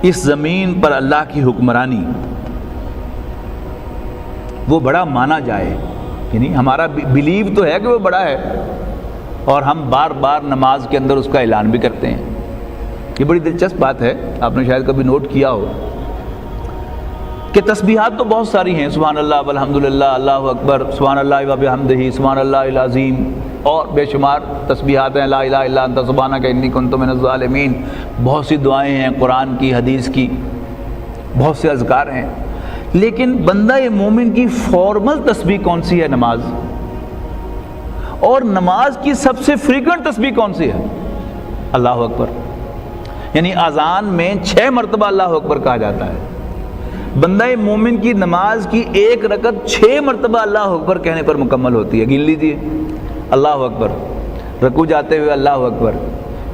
اس زمین پر اللہ کی حکمرانی وہ بڑا مانا جائے، یعنی ہمارا بلیو تو ہے کہ وہ بڑا ہے، اور ہم بار بار نماز کے اندر اس کا اعلان بھی کرتے ہیں۔ یہ بڑی دلچسپ بات ہے، آپ نے شاید کبھی نوٹ کیا ہو کہ تسبیحات تو بہت ساری ہیں، سبحان اللہ والحمدللہ، اللہ اکبر، سبحان اللہ وبحمدہ، سبحان اللہ العظیم، اور بے شمار تسبیحات ہیں، لا الہ الا انت سبحانک انی کنت من الظالمین، بہت سی دعائیں ہیں قرآن کی، حدیث کی، بہت سے اذکار ہیں۔ لیکن بندہ مومن کی فارمل تسبیح کون سی ہے؟ نماز۔ اور نماز کی سب سے فریکوینٹ تسبیح کون سی ہے؟ اللہ اکبر، یعنی اذان میں 6 مرتبہ اللہ اکبر کہا جاتا ہے۔ بندہ مومن کی نماز کی ایک رکعت 6 مرتبہ اللہ اکبر کہنے پر مکمل ہوتی ہے۔ گن لیجیے، اللہ اکبر، رکوع جاتے ہوئے اللہ اکبر،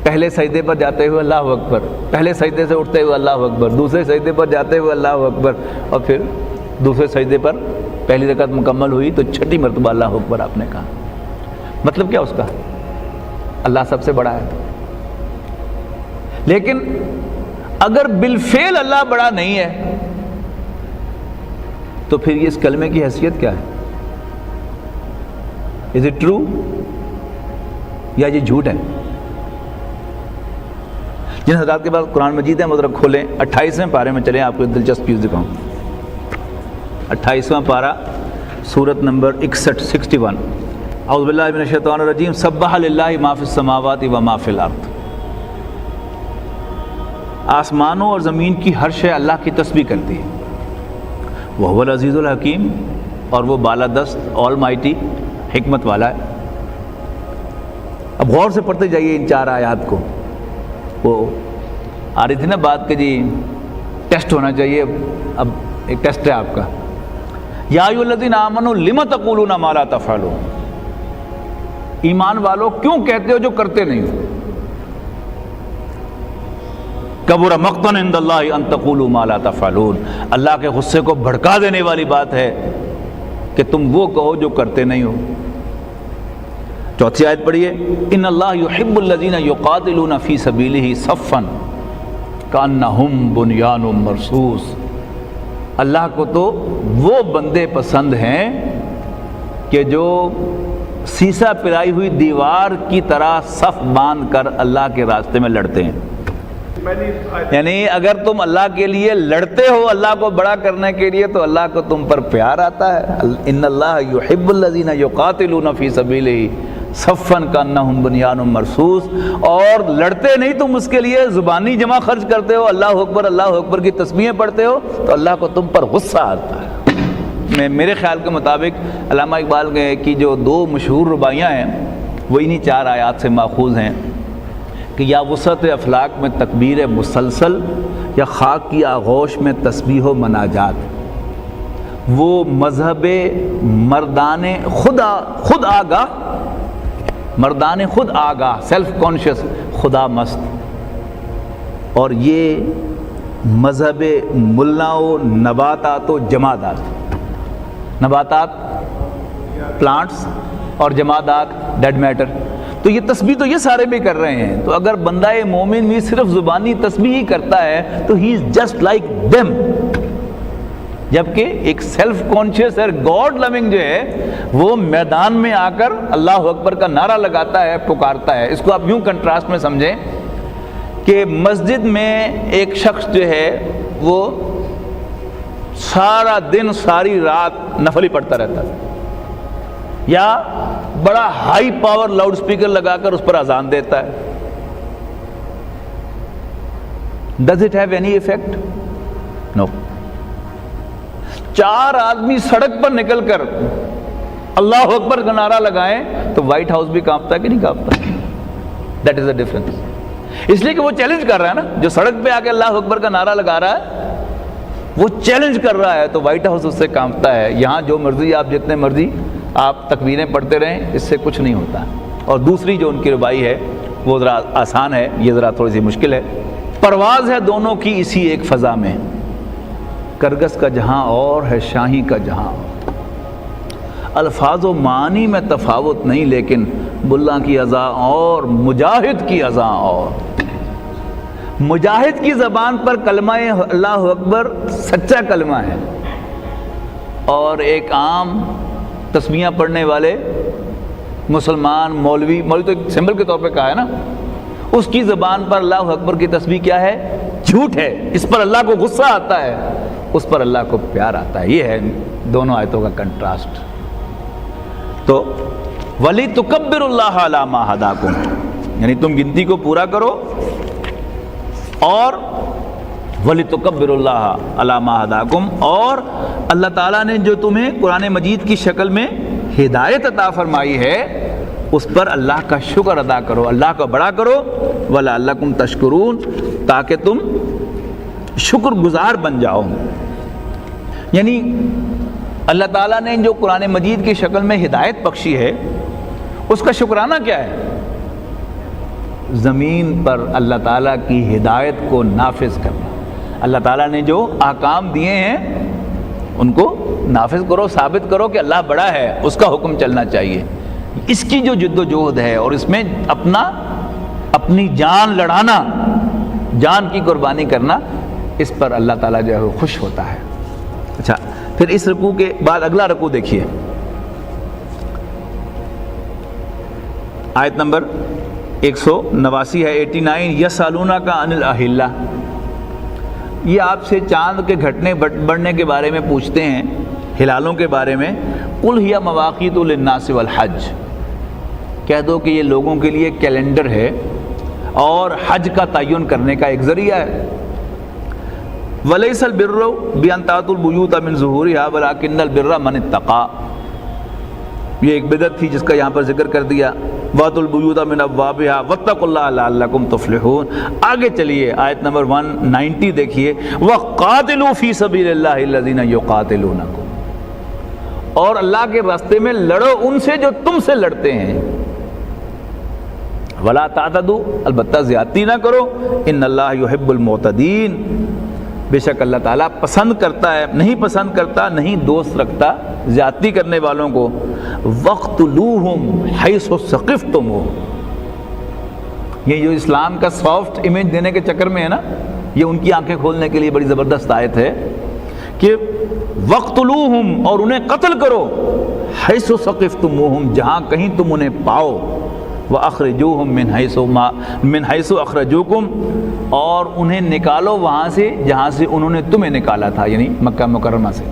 پہلے سجدے پر جاتے ہوئے اللہ اکبر، پہلے سجدے سے اٹھتے ہوئے اللہ اکبر، دوسرے سجدے پر جاتے ہوئے اللہ اکبر، اور پھر دوسرے سجدے پر پہلی رکعت مکمل ہوئی تو 6 مرتبہ اللہ اکبر آپ نے کہا۔ مطلب کیا اس کا؟ اللہ سب سے بڑا ہے۔ لیکن اگر بالفعل اللہ بڑا نہیں ہے تو پھر یہ اس کلمے کی حیثیت کیا ہے؟ از اٹ ٹرو یا یہ جھوٹ ہے؟ جن حضرات کے پاس قرآن مجید ہے وہ ذرا کھولیں، 28ویں پارے میں چلیں، آپ کو ایک دلچسپ چیز دکھاؤں۔ 28واں پارہ، سورت نمبر 61 اعوذ باللہ من الشیطان الرجیم، سبح للہ ما فی السماوات و ما فی الارض۔ آسمانوں اور زمین کی ہر شے اللہ کی تسبیح کرتی ہے۔ وہو العزیز الحکیم، اور وہ بالادست آل مائٹی، حکمت والا ہے۔ اب غور سے پڑھتے جائیے ان 4 آیات کو۔ وہ آ رہی تھی نا بات کہ جی ٹیسٹ ہونا چاہیے، اب ایک ٹیسٹ ہے آپ کا۔ یا ایھا الذین آمنوا لم تقولون ما لا تفعلون، ایمان والو کیوں کہتے ہو جو کرتے نہیں ہو؟ کبر مقتا عند اللہ ان تقولوا ما لا تفعلون، اللہ کے غصے کو بھڑکا دینے والی بات ہے کہ تم وہ کہو جو کرتے نہیں ہو۔ 4تھی آیت پڑھیے، ان اللہ یحب الذین یقاتلون فی سبیلہ صفا کانہم بنیان مرصوص، اللہ کو تو وہ بندے پسند ہیں کہ جو سیسا پرائی ہوئی دیوار کی طرح صف باندھ کر اللہ کے راستے میں لڑتے ہیں۔ یعنی اگر تم اللہ کے لیے لڑتے ہو اللہ کو بڑا کرنے کے لیے تو اللہ کو تم پر پیار آتا ہے۔ ان اللہ یحب الذین یقاتلون فی سبیلہ صفا کانہم بنیان مرصوص، اور لڑتے نہیں تم اس کے لیے زبانی جمع خرچ کرتے ہو، اللہ اکبر کی تسبیحیں پڑھتے ہو تو اللہ کو تم پر غصہ آتا ہے۔ میرے خیال کے مطابق علامہ اقبال کی جو 2 مشہور رباعیاں ہیں وہ انہی 4 آیات سے ماخوذ ہیں کہ یا وسعت افلاک میں تکبیر مسلسل، یا خاک کی آغوش میں تسبیح و مناجات، وہ مذہب مردان خود آگاہ، مردان خود آگاہ، سیلف کانشیس، خدا مست، اور یہ مذہب ملا و نباتات و جمادات، نباتات پلانٹس اور جمادات ڈیڈ میٹر۔ تو یہ تسبیح تو یہ سارے بھی کر رہے ہیں، تو اگر بندہ مومن بھی صرف زبانی تسبیح ہی کرتا ہے تو ہی از جسٹ لائک دیم، جبکہ ایک سیلف کانشیس اور گاڈ لوننگ جو ہے وہ میدان میں آ کر اللہ اکبر کا نعرہ لگاتا ہے، پکارتا ہے۔ اس کو آپ یوں کنٹراسٹ میں سمجھیں کہ مسجد میں ایک شخص جو ہے وہ سارا دن ساری رات نفل ہی پڑھتا رہتا ہے، یا بڑا ہائی پاور لاؤڈ سپیکر لگا کر اس پر اذان دیتا ہے۔ Does it have any effect? No. 4 آدمی سڑک پر نکل کر اللہ اکبر کا نعرہ لگائیں تو وائٹ ہاؤس بھی کانپتا ہے کہ نہیں کانپتا؟ That is a difference. اس لیے کہ وہ چیلنج کر رہا ہے نا، جو سڑک پہ آ کے اللہ اکبر کا نعرہ لگا رہا ہے وہ چیلنج کر رہا ہے تو وائٹ ہاؤس اس سے کانپتا ہے۔ یہاں جو مرضی آپ جتنے مرضی آپ تکبیریں پڑھتے رہیں، اس سے کچھ نہیں ہوتا۔ اور دوسری جو ان کی ربائی ہے وہ ذرا آسان ہے، یہ ذرا تھوڑی سی مشکل ہے۔ پرواز ہے دونوں کی اسی ایک فضا میں، کرگس کا جہاں اور ہے شاہی کا جہاں اور۔ الفاظ و معنی میں تفاوت نہیں، لیکن ملا کی اذاں اور مجاہد کی اذاں اور۔ مجاہد کی زبان پر کلمہ اللہ اکبر سچا کلمہ ہے، اور ایک عام تسمیہ پڑھنے والے مسلمان مولوی تو ایک سمبل کے طور پہ کہا ہے نا، اس کی زبان پر اللہ اکبر کی تسبیح کیا ہے؟ جھوٹ ہے۔ اس پر اللہ کو غصہ آتا ہے، اس پر اللہ کو پیار آتا ہے۔ یہ ہے دونوں آیتوں کا کنٹراسٹ۔ تو وَلِتُكَبِّرُوا اللَّهَ عَلَىٰ مَا هَدَاكُمْ، یعنی تم گنتی کو پورا کرو، اور وَلِتُكَبِّرُوا اللَّهَ عَلَىٰ مَا هَدَاكُمْ، اور اللہ تعالیٰ نے جو تمہیں قرآن مجید کی شکل میں ہدایت عطا فرمائی ہے اس پر اللہ کا شکر ادا کرو، اللہ کو بڑا کرو، وَلَعَلَّكُمْ تَشْكُرُونَ، تاکہ تم شکر گزار بن جاؤ۔ یعنی اللہ تعالیٰ نے جو قرآن مجید کی شکل میں ہدایت بخشی ہے اس کا شکرانہ کیا ہے؟ زمین پر اللہ تعالیٰ کی ہدایت کو نافذ کرنا۔ اللہ تعالیٰ نے جو احکام دیے ہیں ان کو نافذ کرو، ثابت کرو کہ اللہ بڑا ہے، اس کا حکم چلنا چاہیے۔ اس کی جو جد و جہد ہے اور اس میں اپنی جان لڑانا، جان کی قربانی کرنا، اس پر اللہ تعالیٰ جو ہے وہ خوش ہوتا ہے۔ اچھا، پھر اس رکوع کے بعد اگلا رکوع دیکھیے، آیت نمبر 189 ہے، 89، یسألونک عن الأہلہ، یہ آپ سے چاند کے گھٹنے بڑھنے کے بارے میں پوچھتے ہیں، ہلالوں کے بارے میں۔ قل ہی مواقیت للناس والحج، کہہ دو کہ یہ لوگوں کے لیے کیلنڈر ہے اور حج کا تعین کرنے کا ایک ذریعہ ہے۔ وَلَيْسَ الْبِرُّ بِأَن تَأْتُوا الْبُيُوتَ مِن ظُهُورِهَا وَلَكِنَّ الْبِرَّ مَنِ اتَّقَىٰ، یہ ایک بدعت تھی جس کا یہاں پر ذکر کر دیا۔ وَأْتُوا الْبُيُوتَ مِنْ أَبْوَابِهَا وَاتَّقُوا اللَّهَ لَعَلَّكُمْ تُفْلِحُونَ۔ آگے چلیے آیت نمبر 190 دیکھیے، وَقَاتِلُوا فِي سَبِيلِ اللَّهِ الَّذِينَ يُقَاتِلُونَكُمْ، اور اللہ کے راستے میں لڑو ان سے جو تم سے لڑتے ہیں۔ وَلَا تَعْتَدُوا، البتہ زیادتی نہ کرو، إِنَّ اللَّهَ يُحِبُّ الْمُعْتَدِينَ، بے شک اللہ تعالیٰ پسند کرتا ہے، نہیں پسند کرتا، نہیں دوست رکھتا زیادتی کرنے والوں کو۔ وَاقْتُلُوهُمْ حَيْثُ ثَقِفْتُمُوهُمْ، یہ جو اسلام کا سافٹ امیج دینے کے چکر میں ہے نا، یہ ان کی آنکھیں کھولنے کے لیے بڑی زبردست آیت ہے کہ وَاقْتُلُوهُمْ، اور انہیں قتل کرو، حَيْثُ ثَقِفْتُمُوهُمْ، جہاں کہیں تم انہیں پاؤ، وَأَخْرِجُوهُمْ مِنْ حَيْثُ أَخْرَجُوكُمْ، اور انہیں نکالو وہاں سے جہاں سے انہوں نے تمہیں نکالا تھا، یعنی مکہ مکرمہ سے۔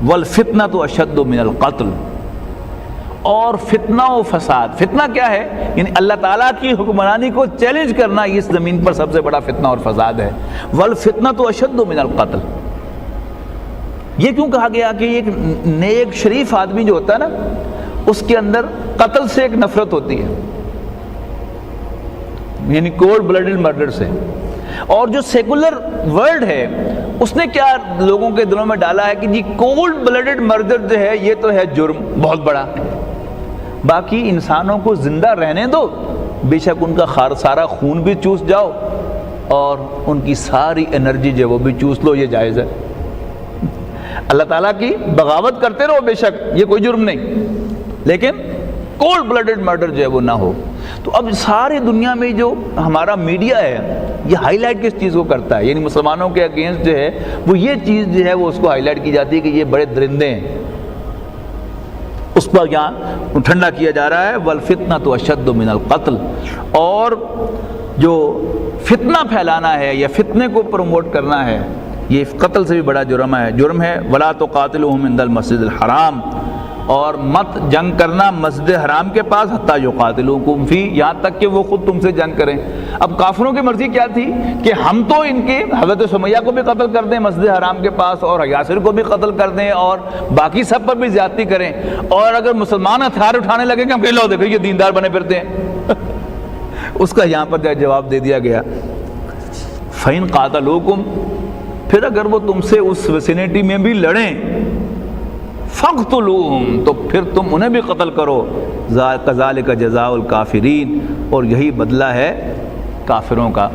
وَالْفِتْنَةُ أَشَدُّ مِنَ الْقَتْلِ، اور فتنہ و فساد، فتنہ کیا ہے؟ یعنی اللہ تعالیٰ کی حکمرانی کو چیلنج کرنا، اس زمین پر سب سے بڑا فتنہ اور فساد ہے۔ وَالْفِتْنَةُ أَشَدُّ مِنَ الْقَتْلِ، یہ کیوں کہا گیا کہ ایک نیک شریف آدمی جو ہوتا ہے نا، اس کے اندر قتل سے ایک نفرت ہوتی ہے، یعنی کولڈ بلڈڈ مرڈر سے۔ اور جو سیکولر ورلڈ ہے اس نے کیا لوگوں کے دلوں میں ڈالا ہے کہ جی کولڈ بلڈڈ مرڈر جو ہے یہ تو ہے جرم بہت بڑا، باقی انسانوں کو زندہ رہنے دو، بے شک ان کا سارا خون بھی چوس جاؤ اور ان کی ساری انرجی جو وہ بھی چوس لو، یہ جائز ہے۔ اللہ تعالیٰ کی بغاوت کرتے رہو بے شک، یہ کوئی جرم نہیں، لیکن کولڈ بلڈڈ مرڈر جو ہے وہ نہ ہو۔ تو اب ساری دنیا میں جو ہمارا میڈیا ہے یہ ہائی لائٹ کس چیز کو کرتا ہے؟ یعنی مسلمانوں کے اگینسٹ جو ہے وہ یہ چیز جو ہے وہ اس کو ہائی لائٹ کی جاتی ہے کہ یہ بڑے درندے ہیں، اس پر یہاں ٹھنڈا کیا جا رہا ہے۔ وَالْفِتْنَةُ أَشَدُّ مِنَ الْقَتْلِ، اور جو فتنہ پھیلانا ہے یا فتنے کو پروموٹ کرنا ہے یہ قتل سے بھی بڑا جرم ہے۔ وَلَا تُقَاتِلُوهُمْ عِنْدَ الْمَسْجِدِ الْحَرَامِ، اور مت جنگ کرنا مسجد حرام کے پاس، حتیٰ یقاتلوکم فی، یہاں تک کہ وہ خود تم سے جنگ کریں۔ اب کافروں کی مرضی کیا تھی کہ ہم تو ان کے حضرت سمیہ کو بھی قتل کر دیں مسجد حرام کے پاس، اور یاسر کو بھی قتل کر دیں، اور باقی سب پر بھی زیادتی کریں، اور اگر مسلمان ہتھیار اٹھانے لگے کہ ہم کہیں لو دیکھو یہ دیندار بنے پھرتے ہیں اس کا یہاں پر جواب دے دیا گیا۔ فَإِن قَاتَلُوكُمْ، پھر اگر وہ تم سے اس ویسینٹی میں بھی لڑیں، فَاقْتُلُوهُمْ، تو پھر تم انہیں بھی قتل کرو، كَذَلِكَ جَزَاءُ الْكَافِرِينَ، اور یہی بدلہ ہے کافروں کا۔